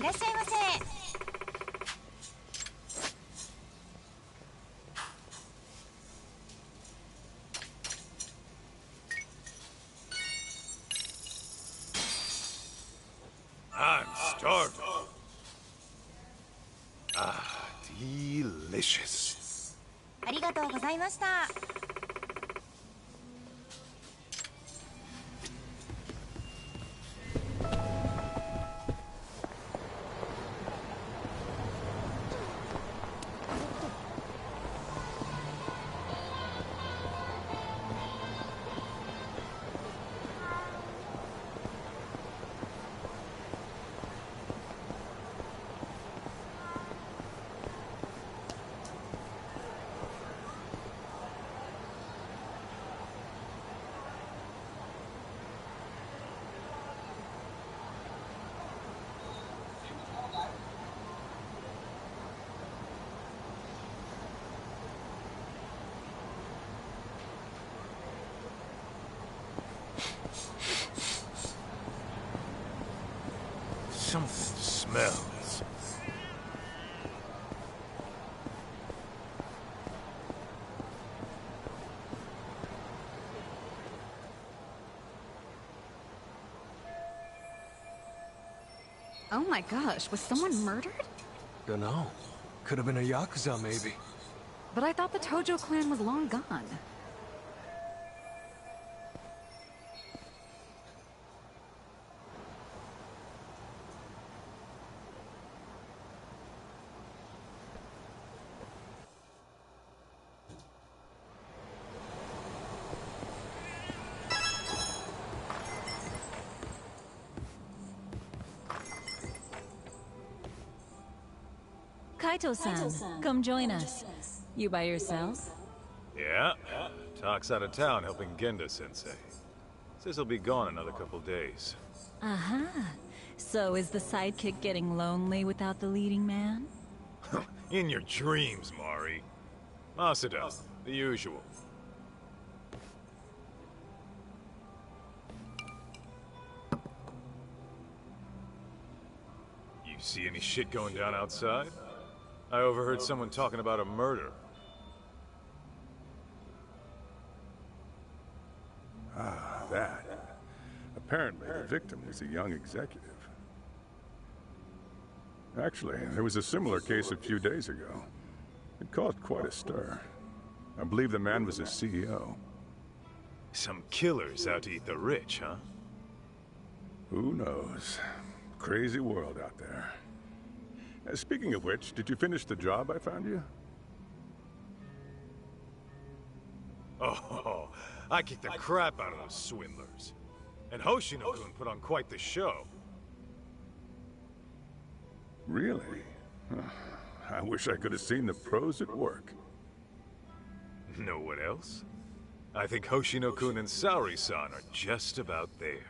らっしゃいませ。I'm starving. Ah, delicious. ありがとうございました。Something smells. Oh my gosh, was someone murdered? Dunno. Could have been a YAKUZA, maybe. But I thought the Tojo clan was long gone. Kaito-san, come join us. You by yourself? Yeah. Talk's out of town helping Genda-sensei. Says he'll be gone another couple days. Aha. So is the sidekick getting lonely without the leading man? In your dreams, Mari. Masada, the usual. You see any shit going down outside? I overheard someone talking about a murder. Ah, that. Apparently, the victim was a young executive. Actually, there was a similar case a few days ago. It caused quite a stir. I believe the man was a CEO. Some killers out to eat the rich, huh? Who knows? Crazy world out there. Speaking of which, did you finish the job I found you? Oh, I kicked the crap out of those swindlers. And Hoshino-kun put on quite the show. Really? I wish I could have seen the pros at work. Know what else? I think Hoshino-kun and Saori-san are just about there.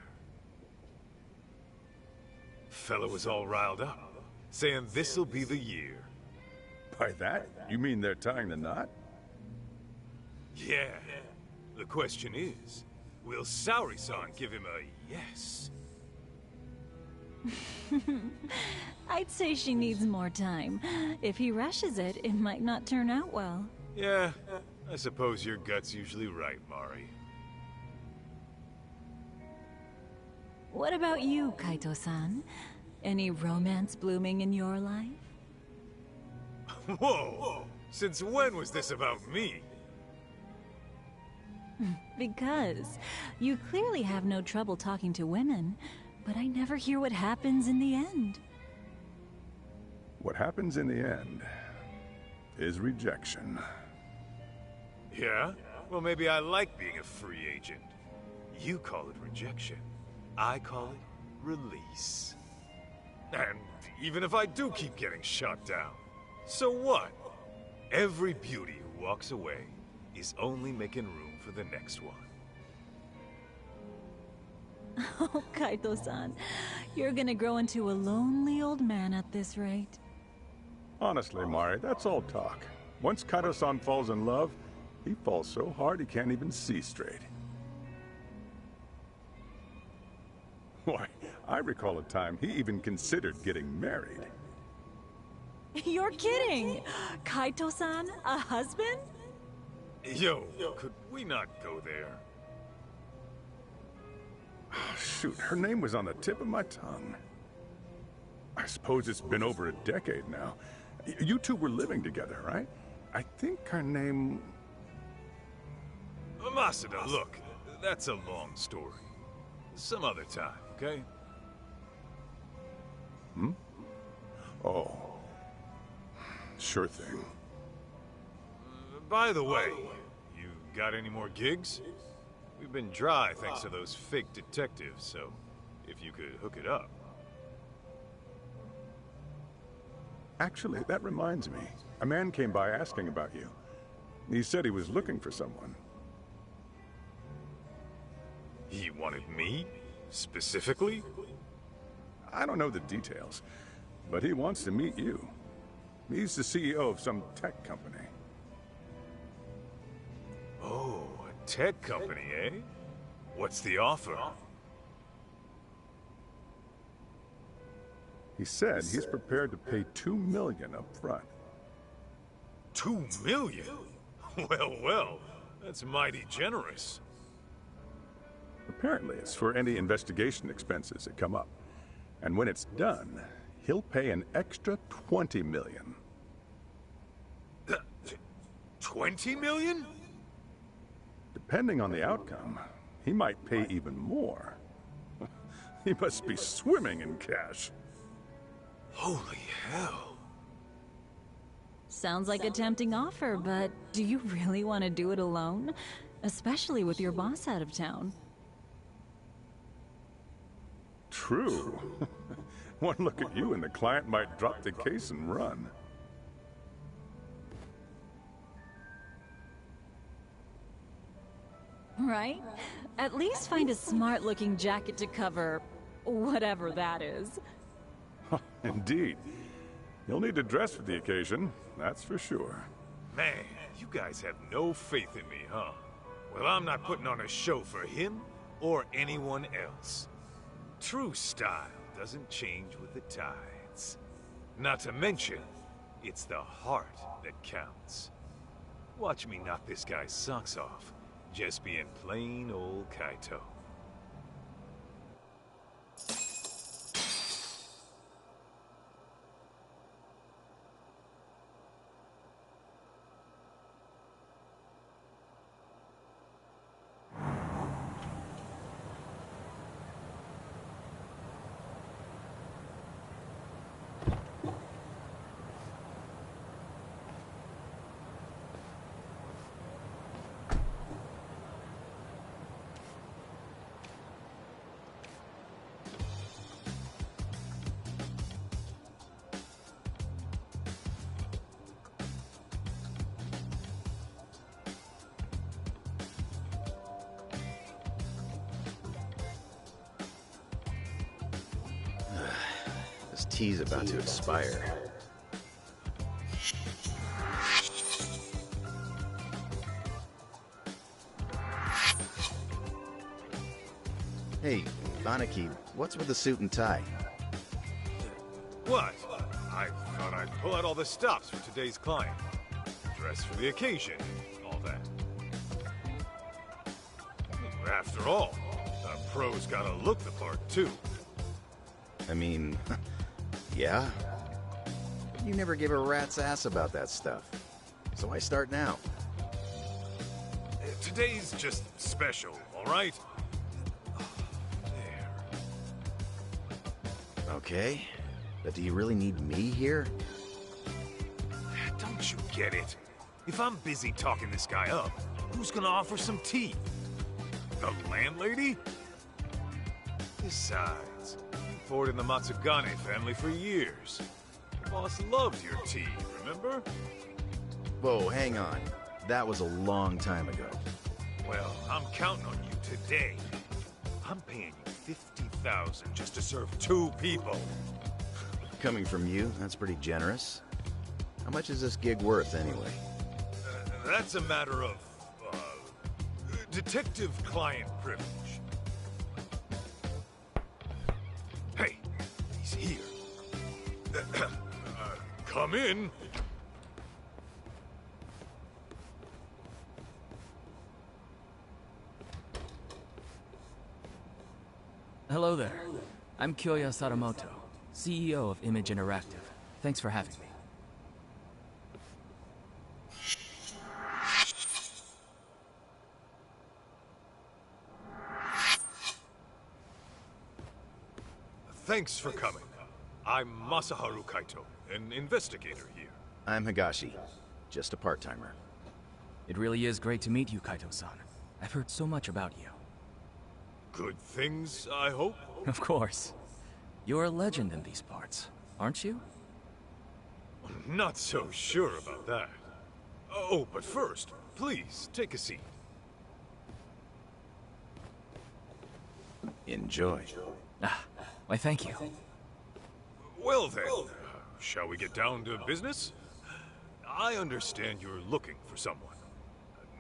Fella was all riled up, saying this'll be the year. By that, you mean they're tying the knot? Yeah. The question is, will Saori-san give him a yes? I'd say she needs more time. If he rushes it, it might not turn out well. Yeah, I suppose your gut's usually right, Mari. What about you, Kaito-san? Any romance blooming in your life? Whoa! Since when was this about me? Because you clearly have no trouble talking to women, but I never hear what happens in the end. What happens in the end is rejection. Yeah? Well, maybe I like being a free agent. You call it rejection. I call it release. And even if I do keep getting shot down, so what? Every beauty who walks away is only making room for the next one. Oh, Kaito-san, you're gonna grow into a lonely old man at this rate. Honestly, Mari, that's all talk. Once Kaito-san falls in love, he falls so hard he can't even see straight. Why, I recall a time he even considered getting married. You're kidding! Kaito-san, a husband? Yo, could we not go there? Shoot, her name was on the tip of my tongue. I suppose it's been over a decade now. You two were living together, right? I think her name... Masada, look, that's a long story. Some other time, okay? Hmm? Oh. Sure thing. By the way, you got any more gigs? We've been dry thanks to those fake detectives, so if you could hook it up. Actually, that reminds me. A man came by asking about you. He said he was looking for someone. He wanted me? Specifically? I don't know the details, but he wants to meet you. He's the CEO of some tech company. Oh, a tech company, eh? What's the offer? He said he's prepared to pay $2 million up front. $2 million? Well, that's mighty generous. Apparently, it's for any investigation expenses that come up. And when it's done, he'll pay an extra $20 million. 20 million? Depending on the outcome, he might pay even more. He must be swimming in cash. Holy hell. Sounds like a tempting offer, but do you really want to do it alone? Especially with your boss out of town. True. One look at you and the client might drop the case and run. Right? At least find a smart-looking jacket to cover whatever that is. Indeed. You'll need to dress for the occasion, that's for sure. Man, you guys have no faith in me, huh? Well, I'm not putting on a show for him or anyone else. True style doesn't change with the tides. Not to mention, it's the heart that counts. Watch me knock this guy's socks off, just being plain old Kaito. This tea's about to expire. Hey, Aniki, what's with the suit and tie? What? I thought I'd pull out all the stops for today's client. Dress for the occasion, all that. After all, a pro's gotta look the part, too. I mean, yeah. But you never give a rat's ass about that stuff. So I start now. Today's just special, all right? There. Okay. But do you really need me here? Don't you get it? If I'm busy talking this guy up, who's gonna offer some tea? The landlady? Besides, you poured in the Matsugane family for years. The boss loved your tea, remember? Whoa, hang on. That was a long time ago. Well, I'm counting on you today. I'm paying you 50,000 just to serve 2 people. Coming from you, that's pretty generous. How much is this gig worth, anyway? That's a matter of, detective-client privilege. Come in. Hello there. I'm Kyoya Sadamoto, CEO of Image Interactive. Thanks for having me. Thanks for coming. I'm Masaharu Kaito, an investigator here. I'm Higashi, just a part-timer. It really is great to meet you, Kaito-san. I've heard so much about you. Good things, I hope? Of course. You're a legend in these parts, aren't you? Not so sure about that. Oh, but first, please, take a seat. Enjoy. Ah, why thank you. Well then, shall we get down to business? I understand you're looking for someone.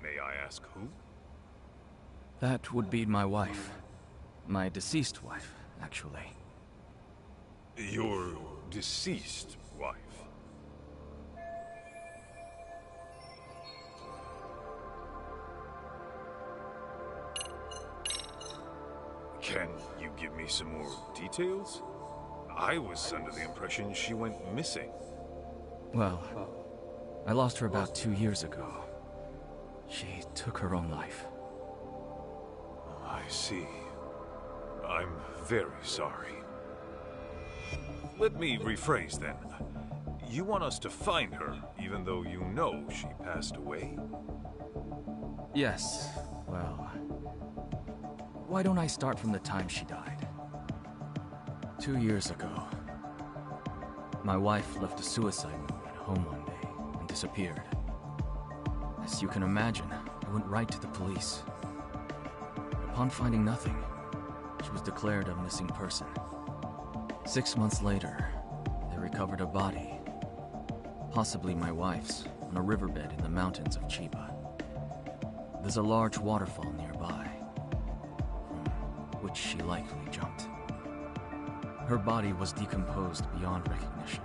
May I ask who? That would be my wife. My deceased wife, actually. Your deceased wife. Can you give me some more details? I was under the impression she went missing. Well, I lost her about 2 years ago. She took her own life. I see. I'm very sorry. Let me rephrase then. You want us to find her, even though you know she passed away? Yes, well... Why don't I start from the time she died? 2 years ago, my wife left a suicide note at home one day and disappeared. As you can imagine, I went right to the police. Upon finding nothing, she was declared a missing person. 6 months later, they recovered a body, possibly my wife's, on a riverbed in the mountains of Chiba. There's a large waterfall nearby, from which she likely jumped. Her body was decomposed beyond recognition,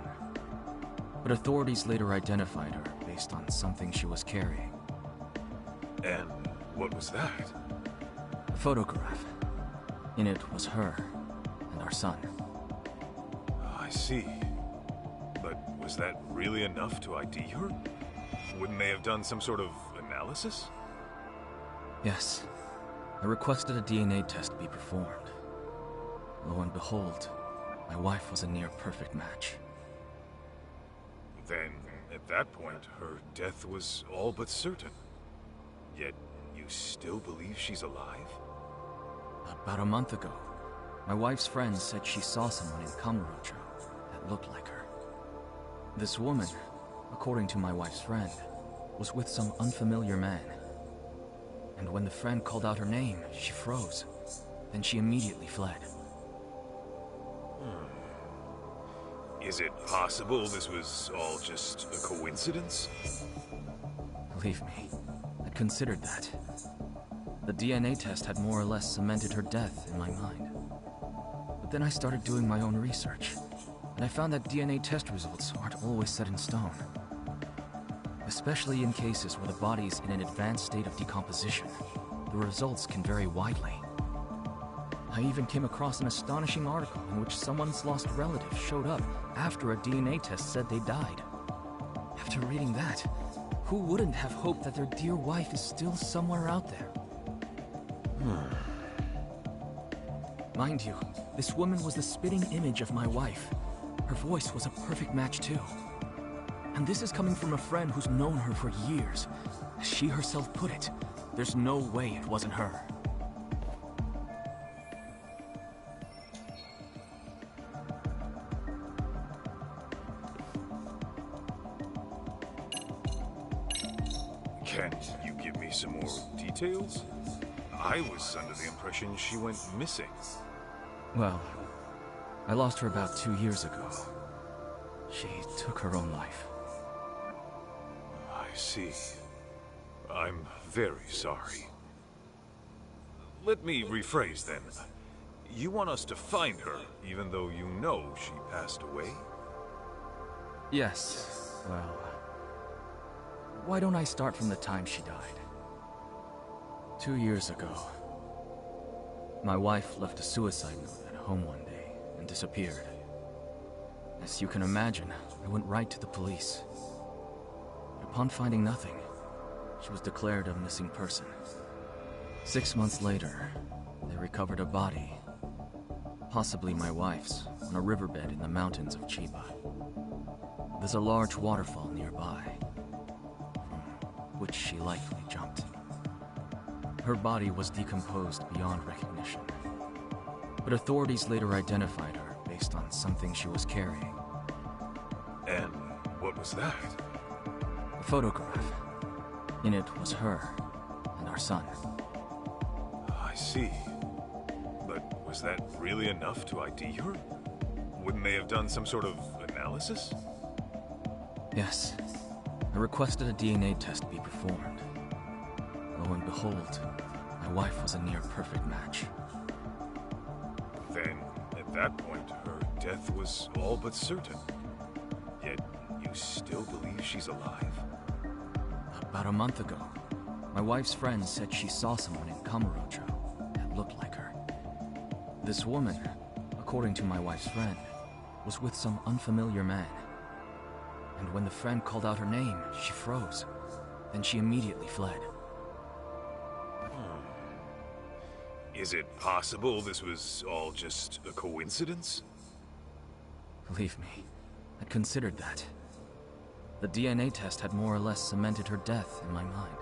but authorities later identified her based on something she was carrying. And what was that? A photograph. In it was her and our son. I see. But was that really enough to ID her? Wouldn't they have done some sort of analysis? Yes. I requested a DNA test be performed. Lo and behold, my wife was a near-perfect match. Then, at that point, her death was all but certain. Yet, you still believe she's alive? About a month ago, my wife's friend said she saw someone in Kamurocho that looked like her. This woman, according to my wife's friend, was with some unfamiliar man. And when the friend called out her name, she froze. Then she immediately fled. Is it possible this was all just a coincidence? Believe me, I'd considered that. The DNA test had more or less cemented her death in my mind. But then I started doing my own research, and I found that DNA test results aren't always set in stone. Especially in cases where the body is in an advanced state of decomposition, the results can vary widely. I even came across an astonishing article in which someone's lost relative showed up after a DNA test said they died. After reading that, who wouldn't have hoped that their dear wife is still somewhere out there? Mind you, this woman was the spitting image of my wife. Her voice was a perfect match too. And this is coming from a friend who's known her for years. As she herself put it, there's no way it wasn't her. Can you give me some more details? I was under the impression she went missing. Well, I lost her about 2 years ago. She took her own life. I see. I'm very sorry. Let me rephrase then. You want us to find her, even though you know she passed away? Yes, well... Why don't I start from the time she died? 2 years ago, my wife left a suicide note at home one day and disappeared. As you can imagine, I went right to the police. Upon finding nothing, she was declared a missing person. 6 months later, they recovered a body, possibly my wife's, on a riverbed in the mountains of Chiba. There's a large waterfall nearby, from which she likely jumped. Her body was decomposed beyond recognition, but authorities later identified her based on something she was carrying. And what was that? A photograph. In it was her and our son. I see. But was that really enough to ID her? Wouldn't they have done some sort of analysis? Yes. I requested a DNA test be performed. Lo and behold, my wife was a near-perfect match. Then, at that point, her death was all but certain. Yet, you still believe she's alive? About a month ago, my wife's friend said she saw someone in Kamurocho that looked like her. This woman, according to my wife's friend, was with some unfamiliar man. And when the friend called out her name, she froze. Then she immediately fled. Is it possible this was all just a coincidence? Believe me, I'd considered that. The DNA test had more or less cemented her death in my mind.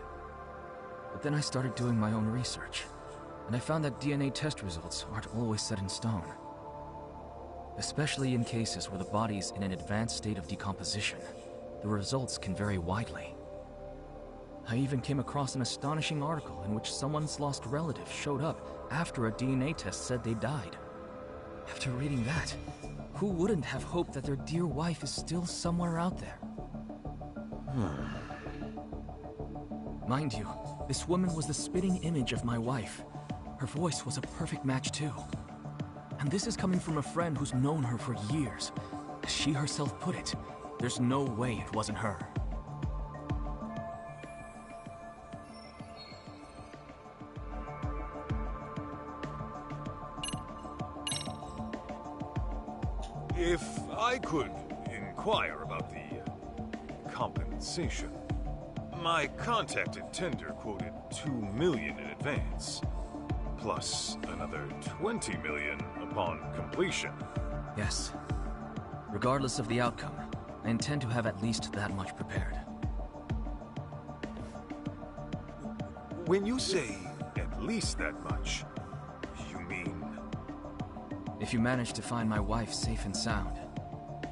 But then I started doing my own research, and I found that DNA test results aren't always set in stone. Especially in cases where the body's in an advanced state of decomposition, the results can vary widely. I even came across an astonishing article in which someone's lost relative showed up after a DNA test said they died. After reading that, who wouldn't have hoped that their dear wife is still somewhere out there? Mind you, this woman was the spitting image of my wife. Her voice was a perfect match too. And this is coming from a friend who's known her for years. As she herself put it, there's no way it wasn't her. If I could inquire about the compensation. My contacted tender quoted $2 million in advance, plus another $20 million upon completion. Yes. Regardless of the outcome, I intend to have at least that much prepared. When you say at least that much, you mean... If you manage to find my wife safe and sound,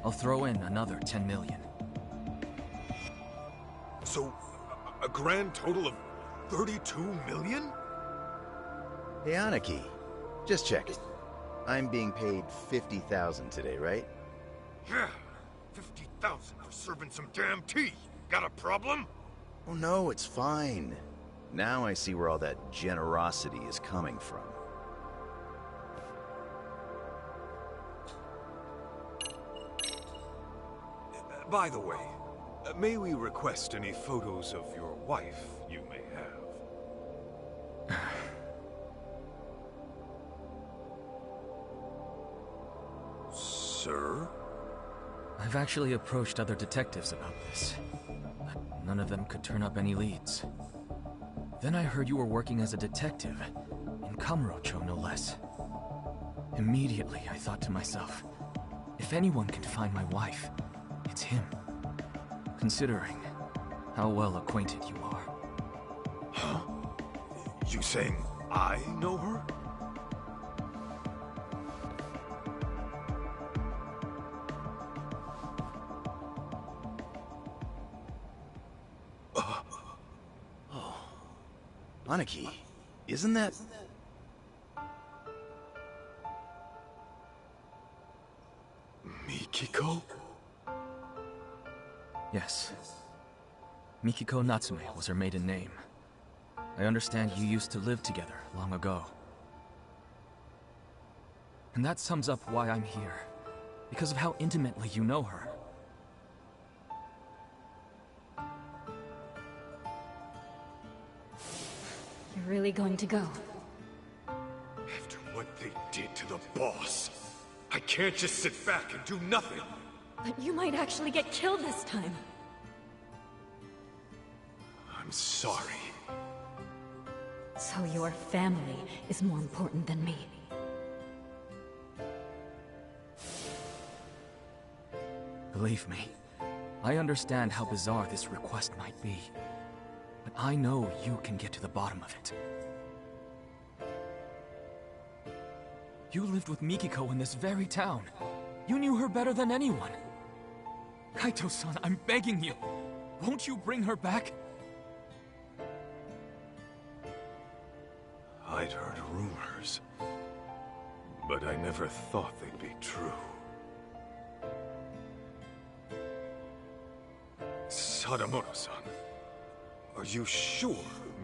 I'll throw in another 10 million. So, a grand total of 32 million? Hey, Aniki, just checking. I'm being paid 50,000 today, right? Yeah, 50,000 for serving some damn tea. Got a problem? Oh no, it's fine. Now I see where all that generosity is coming from. By the way, may we request any photos of your wife you may have? Sir? I've actually approached other detectives about this, but none of them could turn up any leads. Then I heard you were working as a detective, in Kamurocho no less. Immediately I thought to myself, if anyone can find my wife, it's him. Considering how well acquainted you are. Huh? You saying I know her? Aniki, isn't that... Mikiko? Yes. Mikiko Natsume was her maiden name. I understand you used to live together long ago. And that sums up why I'm here. Because of how intimately you know her. really going to go? After what they did to the boss, I can't just sit back and do nothing. But you might actually get killed this time. I'm sorry. So your family is more important than me. Believe me, I understand how bizarre this request might be. But I know you can get to the bottom of it. You lived with Mikiko in this very town. You knew her better than anyone. Kaito-san, I'm begging you. Won't you bring her back? I'd heard rumors, but I never thought they'd be true. Sadamoto-san, are you sure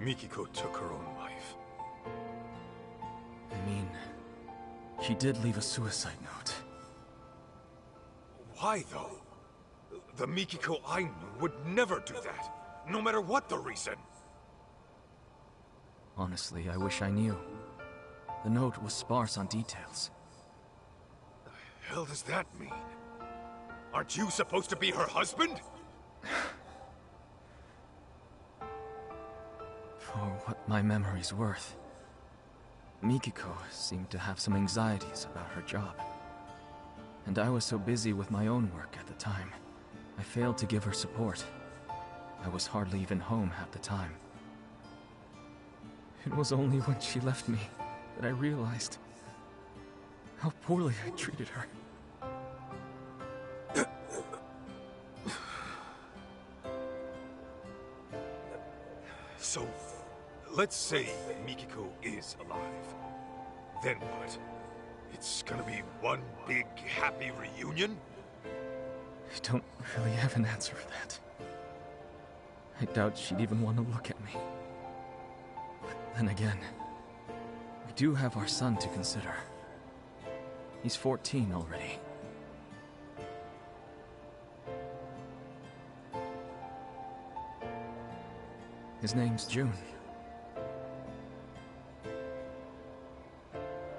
Mikiko took her own life? I mean, she did leave a suicide note. Why, though? The Mikiko I knew would never do that, no matter what the reason. Honestly, I wish I knew. The note was sparse on details. The hell does that mean? Aren't you supposed to be her husband? For what my memory's worth, Mikiko seemed to have some anxieties about her job. And I was so busy with my own work at the time, I failed to give her support. I was hardly even home half the time. It was only when she left me that I realized how poorly I treated her. So, let's say Mikiko is alive. Then what? It's gonna be one big happy reunion? I don't really have an answer for that. I doubt she'd even want to look at me. But then again, we do have our son to consider. He's 14 already. His name's June.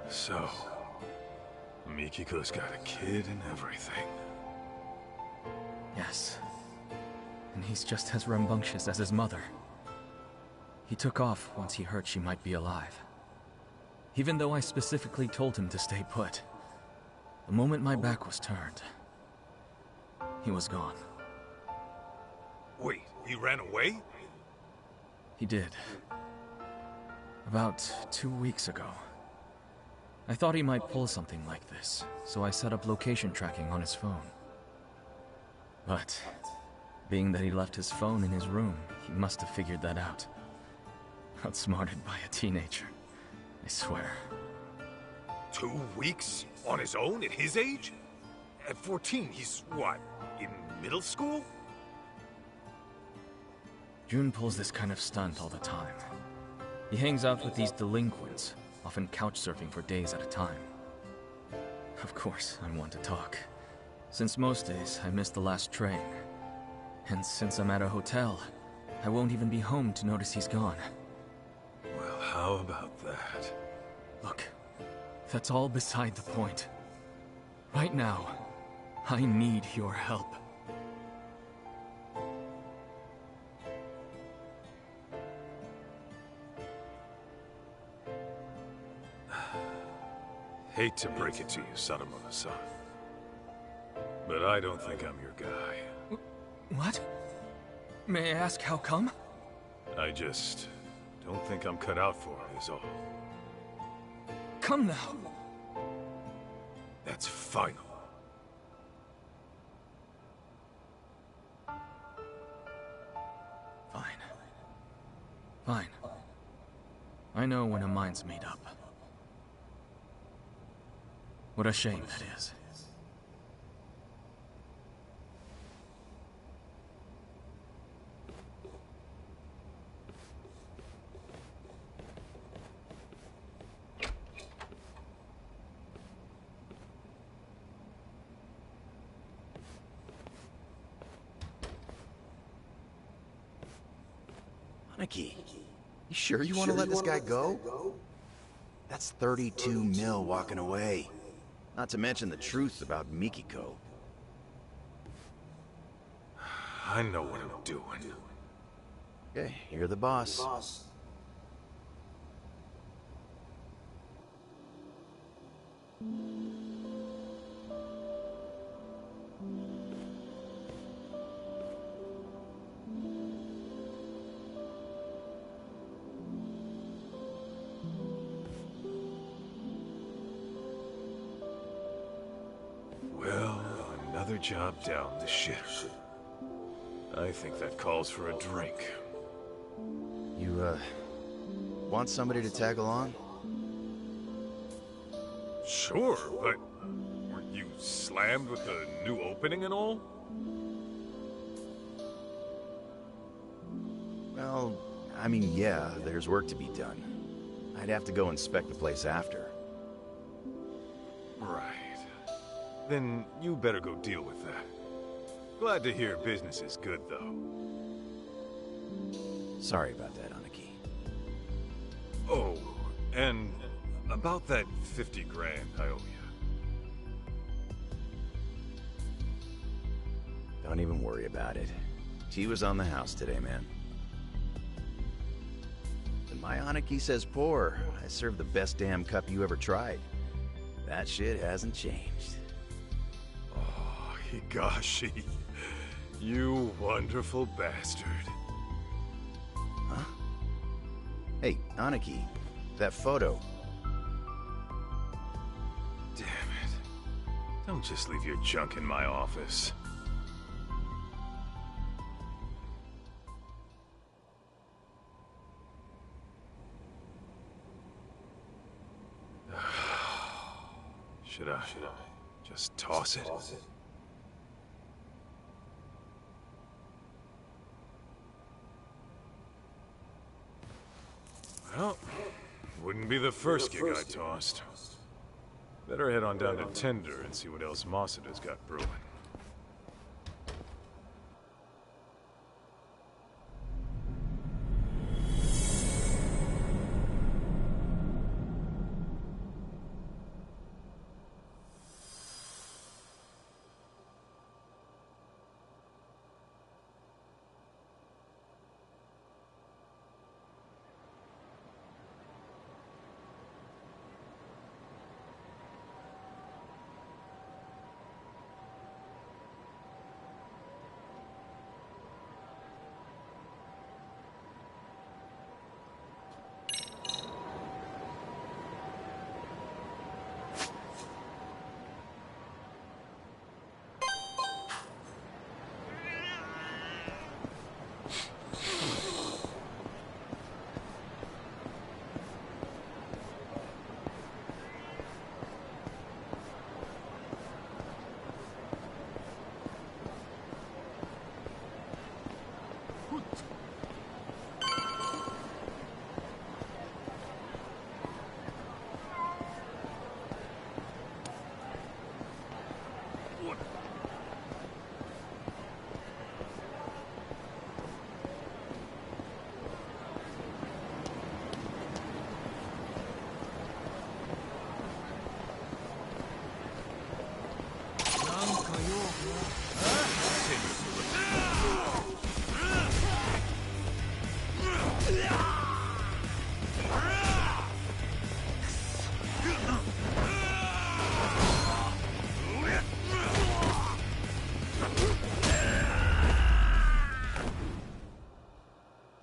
So, Mikiko's got a kid and everything. Yes. And he's just as rambunctious as his mother. He took off once he heard she might be alive. Even though I specifically told him to stay put. The moment my back was turned, he was gone. Wait, he ran away? He did. About 2 weeks ago. I thought he might pull something like this, so I set up location tracking on his phone. But, being that he left his phone in his room, he must have figured that out. Outsmarted by a teenager, I swear. 2 weeks? On his own at his age? At 14, he's what, in middle school? June pulls this kind of stunt all the time. He hangs out with these delinquents, often couch surfing for days at a time. Of course, I want to talk. Since most days, I miss the last train. And since I'm at a hotel, I won't even be home to notice he's gone. Well, how about that? Look, that's all beside the point. Right now, I need your help. Hate to break it to you, Sadamoto-san, but I don't think I'm your guy. What? May I ask how come? I just don't think I'm cut out for it, is all. Come now. That's final. Fine. Fine. I know when a mind's made up. What a shame that is. Aniki, You sure you want to let this guy go? That's 32 mil walking away. Not to mention the truth about Mikiko. I know what I'm doing. Okay, you're the boss. Well, another job down the shitter. I think that calls for a drink. You, want somebody to tag along? Sure, but weren't you slammed with the new opening and all? Well, I mean, yeah, there's work to be done. I'd have to go inspect the place after. Right. Then you better go deal with that. Glad to hear business is good, though. Sorry about that, Aniki. Oh, and about that 50 grand I owe you. Don't even worry about it. She was on the house today, man. When my Aniki says pour, I serve the best damn cup you ever tried. That shit hasn't changed. Oh, Higashi. You wonderful bastard. Huh? Hey, Aniki, that photo. Damn it. Don't just leave your junk in my office. Should I just toss it? Well, wouldn't be the first gig I tossed. Better head on down to Tender and see what else Masuda's got brewing.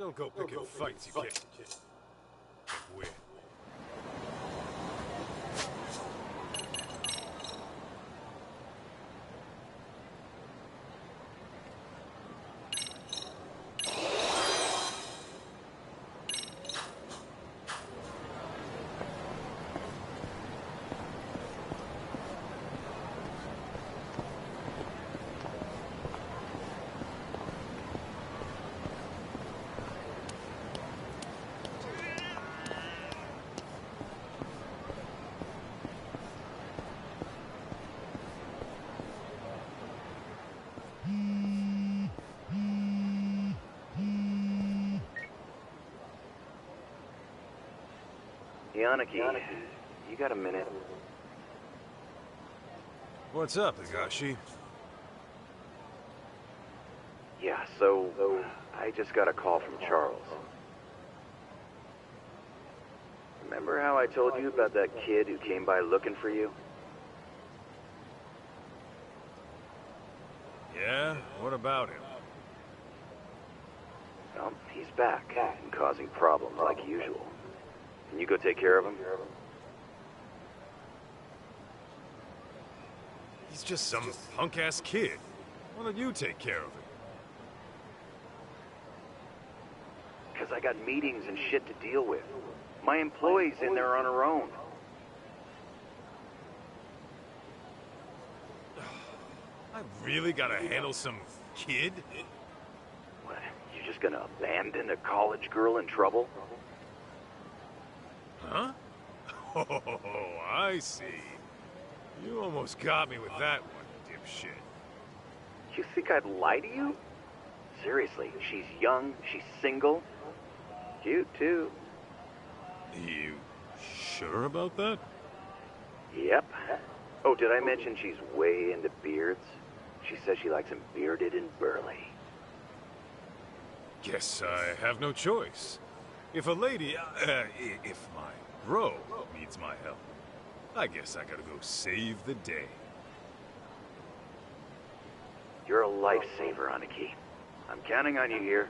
Don't go picking fights you can't win. Yaniki, you got a minute? What's up, Higashi? Yeah, so I just got a call from Charles. Remember how I told you about that kid who came by looking for you? Yeah? What about him? Well, he's back and causing problems like usual. Can you go take care of him? He's just some punk-ass kid. Why don't you take care of him? Because I got meetings and shit to deal with. My employee's in there on her own. I really gotta handle some kid? What, you just gonna abandon a college girl in trouble? Huh? Oh, I see. You almost got me with that one, dipshit. You think I'd lie to you? Seriously, she's young, she's single. Cute, too. You sure about that? Yep. Oh, did I mention she's way into beards? She says she likes them bearded and burly. Guess I have no choice. If a lady, if my bro needs my help, I guess I gotta go save the day. You're a lifesaver, Aniki. I'm counting on you here.